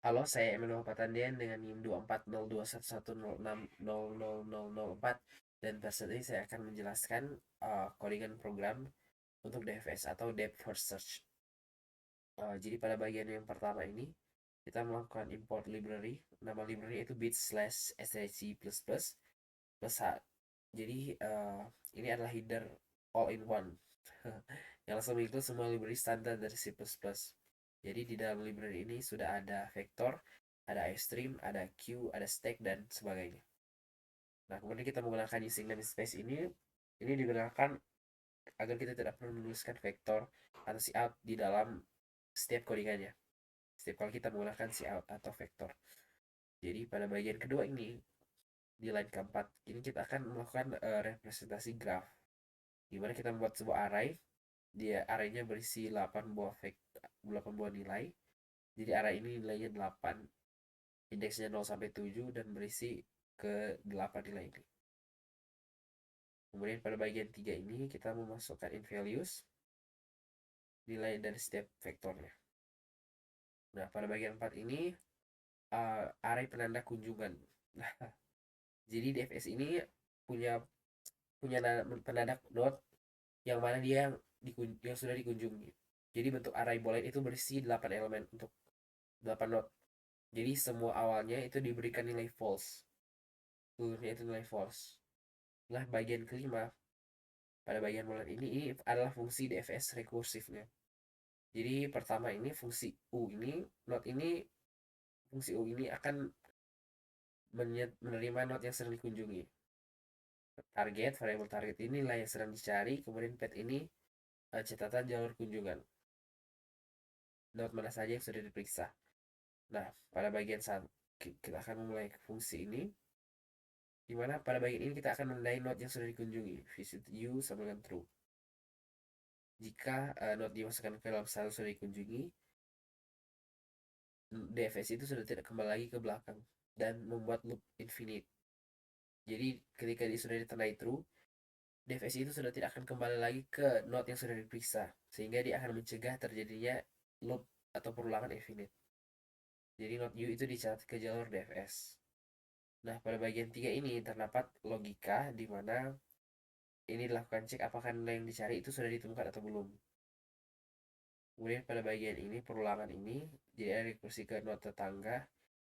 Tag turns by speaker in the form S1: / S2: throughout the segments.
S1: Halo, saya Emmanuel Patandian dengan NIM 2402110600004 dan pada ini saya akan menjelaskan codingan program untuk DFS atau Depth First Search. Jadi pada bagian yang pertama ini kita melakukan import library. Nama library itu bit/src++ plus h. Jadi ini adalah header all in one yang langsung mengikut semua library standar dari C++. Jadi di dalam library ini sudah ada vektor, ada ifstream, ada queue, ada stack, dan sebagainya. Nah, kemudian kita menggunakan using namespace ini digunakan agar kita tidak perlu menuliskan vektor atau cout di dalam setiap codingannya. Setiap kali kita menggunakan cout atau vektor. Jadi pada bagian kedua ini, di line keempat, ini kita akan melakukan representasi graph. Dimana kita membuat sebuah array, dia arraynya berisi 8 buah nilai. Jadi array ini nilainya 8, indeksnya 0 sampai 7 dan berisi ke 8 nilai ini. Kemudian pada bagian 3 ini kita memasukkan in values nilai dari setiap vektornya. Nah, pada bagian 4 ini array penanda kunjungan. Nah, jadi DFS ini punya punya penanda node yang mana dia yang sudah dikunjungi. Jadi bentuk array boolean itu berisi 8 elemen untuk 8 node. Jadi semua awalnya itu diberikan nilai false. Seluruhnya itu nilai false. Nah, bagian kelima, pada bagian boolean ini adalah fungsi DFS rekursifnya. Jadi pertama ini fungsi U ini, node ini, fungsi U ini akan menerima node yang sering dikunjungi. Target, variable target ini nilai yang sedang dicari, kemudian pet ini catatan jalur kunjungan. Node mana saja yang sudah diperiksa. Nah, pada bagian saat kita akan memulai fungsi ini, di mana pada bagian ini kita akan menandai node yang sudah dikunjungi. Visit you sama dengan true. Jika node dimasukkan ke dalam status sudah dikunjungi, DFS itu sudah tidak kembali lagi ke belakang dan membuat loop infinite. Jadi ketika dia sudah ditandai true, DFS itu sudah tidak akan kembali lagi ke node yang sudah diperiksa, sehingga dia akan mencegah terjadinya loop atau perulangan infinite. Jadi node U itu dicatat ke jalur DFS. Nah, pada bagian 3 ini terdapat logika di mana ini dilakukan cek apakah nilai yang dicari itu sudah ditemukan atau belum. Kemudian pada bagian ini, perulangan ini, jadi ada rekursi ke node tetangga,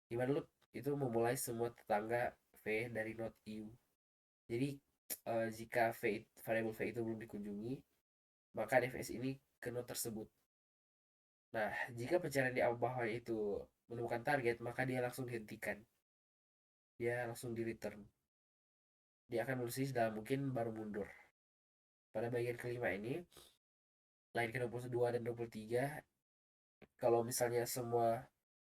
S1: di mana loop itu memulai semua tetangga V dari node U. Jadi jika variable V itu belum dikunjungi, maka DFS ini ke node tersebut. Nah, jika pencarian di bawah itu menemukan target, maka dia langsung dihentikan. Dia langsung di return. Dia akan menulis dalam mungkin baru mundur. Pada bagian kelima ini, line ke-22 dan 23, kalau misalnya semua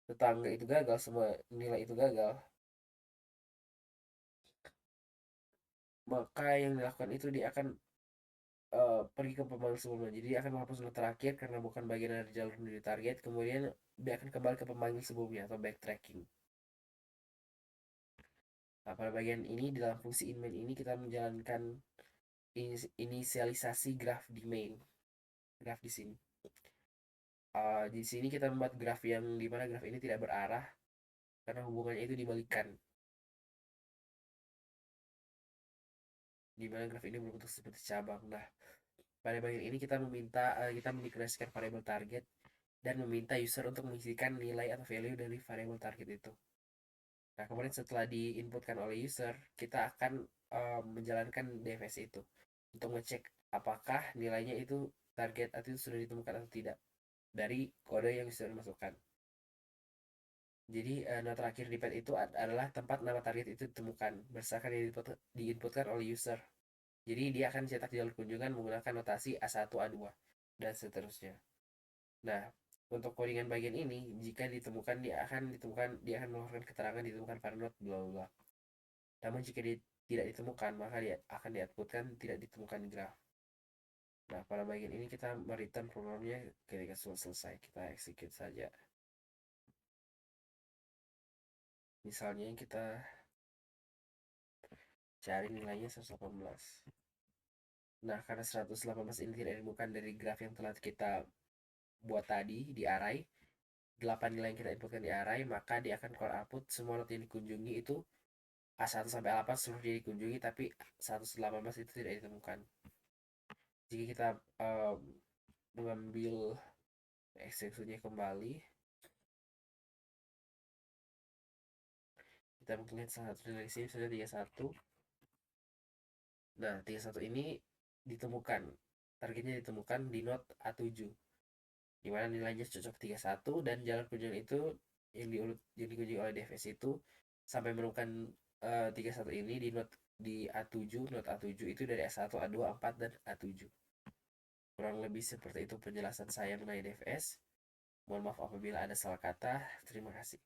S1: tetangga itu gagal, semua nilai itu gagal, maka yang dilakukan itu dia akan pergi ke pemanggil sebelumnya. Jadi dia akan menghapus nilai terakhir karena bukan bagian dari jalur menuju target. Kemudian dia akan kembali ke pemanggil sebelumnya atau backtracking. Nah, pada bagian ini dalam fungsi inmain ini kita menjalankan inisialisasi graf di main. Graf di sini. Di sini kita membuat graf yang dimana graf ini tidak berarah karena hubungannya itu dibalikan. Dimana graf ini berbentuk seperti cabang. Nah, pada bagian ini kita meminta kita mendeklarasikan variable target dan meminta user untuk mengisikan nilai atau value dari variable target itu. Nah, kemudian setelah diinputkan oleh user, kita akan menjalankan DFS itu untuk ngecek apakah nilainya itu target atau itu sudah ditemukan atau tidak dari kode yang user masukkan. Jadi nota terakhir di pad itu adalah tempat nama target itu ditemukan berdasarkan yang diinputkan oleh user. Jadi dia akan cetak jalur kunjungan menggunakan notasi A1, A2, dan seterusnya. Nah, untuk codingan bagian ini, jika ditemukan dia akan mengeluarkan keterangan ditemukan pada node bla bla. Namun jika tidak ditemukan, maka dia akan diatputkan tidak ditemukan graf. Nah, pada bagian ini kita mereturn programnya ketika sudah selesai. Kita execute saja. Misalnya kita cari nilainya 118. Nah, karena 118 ini tidak ditemukan dari graf yang telah kita buat tadi di array, 8 nilai yang kita inputkan di array, maka dia akan keluar output semua not yang dikunjungi itu A1 sampai A8 seluruhnya dikunjungi, tapi 118 itu tidak ditemukan. Jika kita mengambil eksekusinya kembali, kita melihat salah satu dari sini sudah 31. Nah, 31 ini ditemukan, targetnya ditemukan di node A7, di mana nilainya cocok 31 dan jalan kunjungan itu yang dikunjungi oleh DFS itu sampai menemukan 31 ini di node di A7. Node A7 itu dari A1, A2, A4 dan A7. Kurang lebih seperti itu penjelasan saya mengenai DFS. Mohon maaf apabila ada salah kata. Terima kasih.